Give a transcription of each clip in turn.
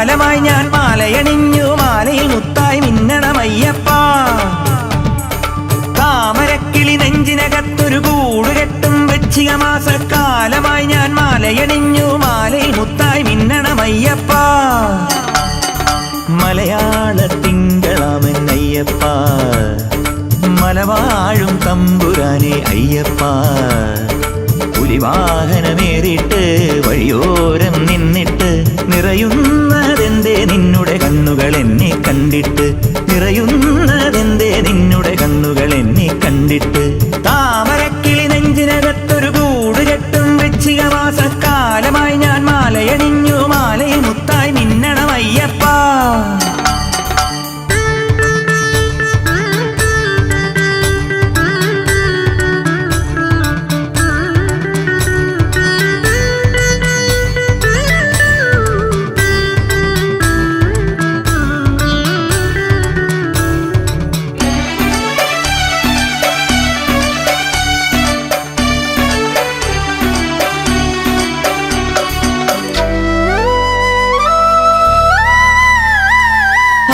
കാലമായി ഞാൻ മാലയണിഞ്ഞു മാലയിൽ മുത്തായി മിന്നണമയ്യപ്പ താമരക്കിളി നെഞ്ചിനകത്തൊരു കൂടുകെട്ടും വൃശ്ചിക മാസക്കാലമായി ഞാൻ മാലയണിഞ്ഞു മാലയിൽ മുത്തായി മിന്നണമയ്യപ്പ മലയാള തിങ്കളാമൻ അയ്യപ്പ മലവാഴും തമ്പുരാനെ അയ്യപ്പ പുലിവാഹനമേറിട്ട് വഴിയോരം നിന്നിട്ട് നിറയുന്നതെന്തേ നിന്നുടെ കണ്ണുകൾ എന്നെ കണ്ടിട്ട് നിറയുന്നതെന്തേ നിന്നുടെ കണ്ണുകൾ എന്നെ കണ്ടിട്ട് താമരക്കിളി നെഞ്ചിനകത്തൊരു കൂടുകെട്ടും വൃശ്ചിക മാസക്കാലമായി ഞാൻ മാലയണിഞ്ഞു മാലയിൽ മുത്തായി മിന്നണമയ്യപ്പ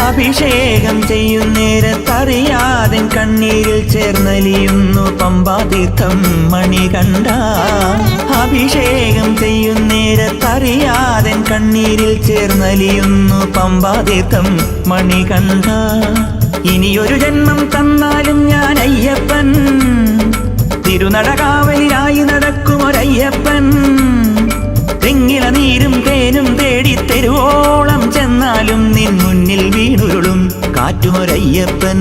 അഭിഷേകം ചെയ്യുന്നേരത്തറിയാതെ കണ്ണീരിൽ ചേർന്നലിയുന്നു പമ്പാതീർത്ഥം മണികണ്ഠ അഭിഷേകം ചെയ്യുന്നേരത്തറിയാതെ കണ്ണീരിൽ ചേർന്നലിയുന്നു പമ്പാതീർത്ഥം മണികണ്ഠ ഇനിയൊരു ജന്മം തന്നാലും ഞാൻ അയ്യപ്പൻ തിരുനടകാവലിനായി നടക്കുമൊരയ്യപ്പൻ തെങ്ങില നീരും തേനും തേടി തെരുവോളം ചെന്നാലും നിൻ മുന്നിൽ വീണുരുളും കാറ്റുമൊരയ്യപ്പൻ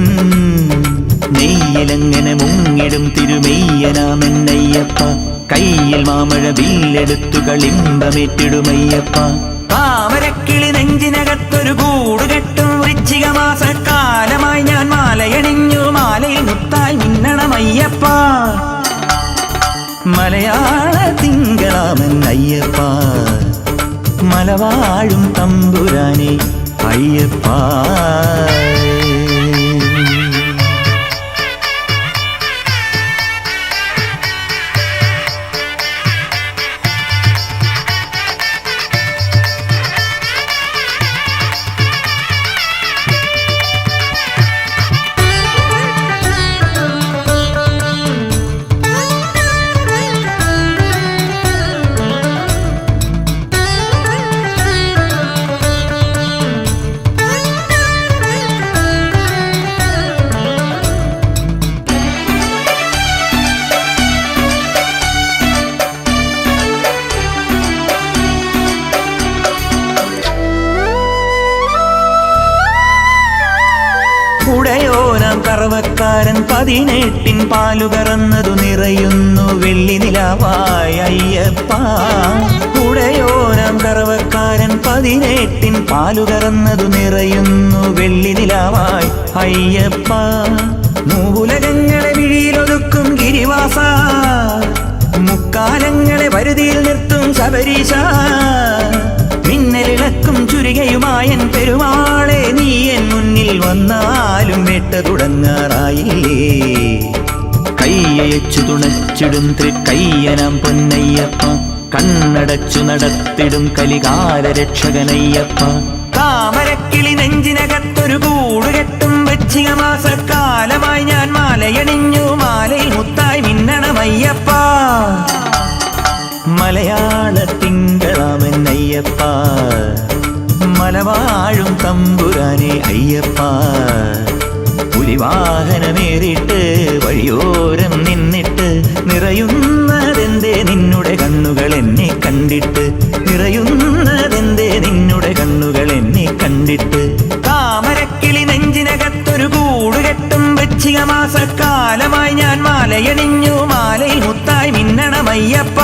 നെയ്യിലെങ്ങനെ മുങ്ങിടും തിരുമെയ്യനാമെന്നയ്യപ്പ കയ്യിൽ മാമഴ വില്ലെടുത്തു കളിമ്പമേറ്റിടുമയ്യപ്പ താമരക്കിളി നെഞ്ചിനകത്തൊരു കൂടുകെട്ടും വൃശ്ചിക മാസക്കാലമായി ഞാൻ മാലയണിഞ്ഞു മാലയിൽ മുത്തായി മിന്നണമയ്യപ്പ മലയാള തിങ്കളാമൻ അയ്യപ്പ മലവാഴും തമ്പുരാനെ അയ്യപ്പ ഉടയോനാം കറവക്കാരൻ 18 പാലുകറന്നതു നിറയുന്നു വെള്ളി നിലാവായ അയ്യപ്പ ഉടയോനാം കറവക്കാരൻ 18 പാലുകറന്നതു നിറയുന്നു വെള്ളി നിലാവായി അയ്യപ്പ മൂലകങ്ങളെ വിഴിയിലൊതുക്കും ഗിരിവാസ മുക്കാലങ്ങളെ വരുതിയിൽ നിർത്തും ശബരീശ മിന്നലിളക്കും ചുരികയുമായൻ പെരുമാളെ നീ എൻ മുന്നിൽ വന്നാലും വേട്ട തുടങ്ങാറായില്ലേ കയ്യയച്ചു തുണച്ചിടും തൃക്കയ്യനാം പൊന്നയ്യപ്പ കണ്ണടച്ചു നടത്തിടും കലികാല രക്ഷകനയ്യപ്പ താമരക്കിളി നെഞ്ചിനകത്തൊരു കൂടുകെട്ടും വൃശ്ചിക മാസക്കാലമായി ഞാൻ മാലയണിഞ്ഞു മാലയിൽ മുത്തായി മിന്നണമയ്യപ്പ മലയാള തിങ്കളാമൻ അയ്യപ്പ മലവാഴും തമ്പുരാനെ അയ്യപ്പ പുലിവാഹനമേറിട്ട് വഴിയോരം നിന്നിട്ട് നിറയുന്നതെന്തേ നിന്നുടെ കണ്ണുകൾ എന്നെ കണ്ടിട്ട് നിറയുന്നതെന്തേ നിന്നുടെ കണ്ണുകൾ എന്നെ കണ്ടിട്ട് താമരക്കിളി നെഞ്ചിനകത്തൊരു കൂടുകെട്ടും വൃശ്ചിക മാസക്കാലമായി ഞാൻ മാലയണിഞ്ഞു മാലയിൽ മുത്തായി മിന്നണമയ്യപ്പ